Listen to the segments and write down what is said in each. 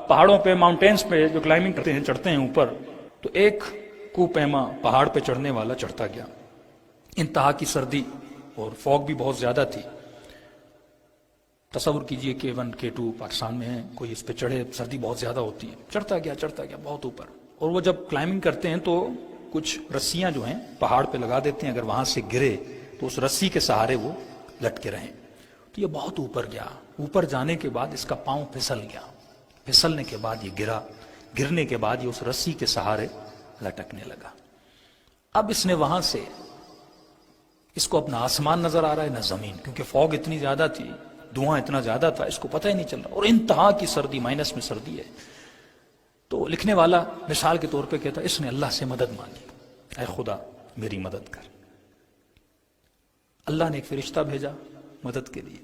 پہاڑوں پہ ماؤنٹینز پہ جو کلائمبنگ کرتے ہیں چڑھتے ہیں اوپر، تو ایک کو پیما پہاڑ پہ چڑھنے والا چڑھتا گیا، انتہا کی سردی اور فوگ بھی بہت زیادہ تھی۔ تصور کیجئے کہ K1 K2 پاکستان میں ہے، کوئی اس پہ چڑھے، سردی بہت زیادہ ہوتی ہے، چڑھتا گیا بہت اوپر، اور وہ جب کلائمبنگ کرتے ہیں تو کچھ رسیاں جو ہیں پہاڑ پہ لگا دیتے ہیں، اگر وہاں سے گرے تو اس رسی کے سہارے وہ لٹکے رہیں۔ تو یہ بہت اوپر گیا، اوپر جانے کے بعد اس کا پاؤں پھسل گیا، پھسلنے کے بعد یہ گرا، گرنے کے بعد یہ اس رسی کے سہارے لٹکنے لگا۔ اب اس نے وہاں سے، اس کو اپنا آسمان نظر آ رہا ہے نہ زمین، کیونکہ فوگ اتنی زیادہ تھی، دھواں اتنا زیادہ تھا، اس کو پتہ ہی نہیں چل رہا، اور انتہا کی سردی، مائنس میں سردی ہے۔ تو لکھنے والا مثال کے طور پہ کہتا ہے اس نے اللہ سے مدد مانگی، اے خدا میری مدد کر۔ اللہ نے ایک فرشتہ بھیجا مدد کے لیے،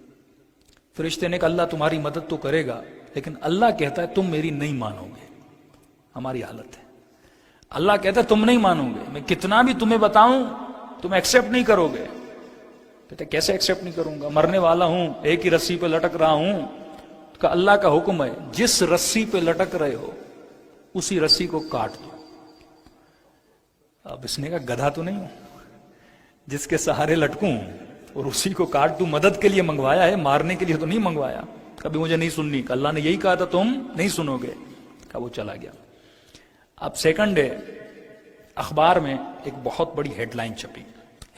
فرشتے نے کہا اللہ تمہاری مدد تو کرے گا، لیکن اللہ کہتا ہے تم میری نہیں مانو گے۔ ہماری حالت ہے، اللہ کہتا ہے تم نہیں مانو گے، میں کتنا بھی تمہیں بتاؤں تم ایکسیپٹ نہیں کرو گے۔ کہتے کیسے ایکسیپٹ نہیں کروں گا، مرنے والا ہوں، ایک ہی رسی پہ لٹک رہا ہوں۔ کہ اللہ کا حکم ہے جس رسی پہ لٹک رہے ہو اسی رسی کو کاٹ دو۔ اب اس نے کہا گدھا تو نہیں ہوں جس کے سہارے لٹکوں اور اسی کو کاٹ دوں، مدد کے لیے منگوایا ہے، مارنے کے لیے تو نہیں منگوایا۔ کبھی مجھے نہیں سننی، کہ اللہ نے یہی کہا تھا تم نہیں سنو گے، کہ وہ چلا گیا۔ اب سیکنڈ ڈے اخبار میں ایک بہت بڑی ہیڈ لائن چھپی،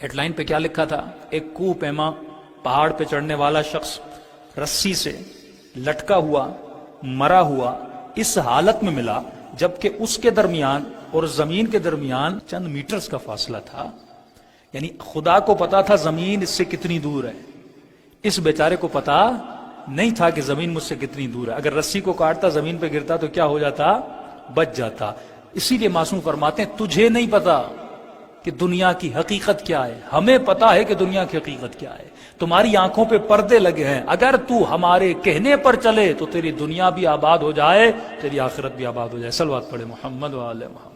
ہیڈ لائن پہ کیا لکھا تھا، ایک کو پیما پہاڑ پہ چڑھنے والا شخص رسی سے لٹکا ہوا مرا ہوا اس حالت میں ملا جبکہ اس کے درمیان اور زمین کے درمیان چند میٹرز کا فاصلہ تھا۔ یعنی خدا کو پتا تھا زمین اس سے کتنی دور ہے، اس بیچارے کو پتا نہیں تھا کہ زمین مجھ سے کتنی دور ہے۔ اگر رسی کو کاٹتا زمین پہ گرتا تو کیا ہو جاتا، بچ جاتا۔ اسی لیے معصوم فرماتے ہیں تجھے نہیں پتا کہ دنیا کی حقیقت کیا ہے، ہمیں پتا ہے کہ دنیا کی حقیقت کیا ہے۔ تمہاری آنکھوں پہ پردے لگے ہیں، اگر تو ہمارے کہنے پر چلے تو تیری دنیا بھی آباد ہو جائے، تیری آخرت بھی آباد ہو جائے۔ صلوات پڑھے محمد و آل محمد۔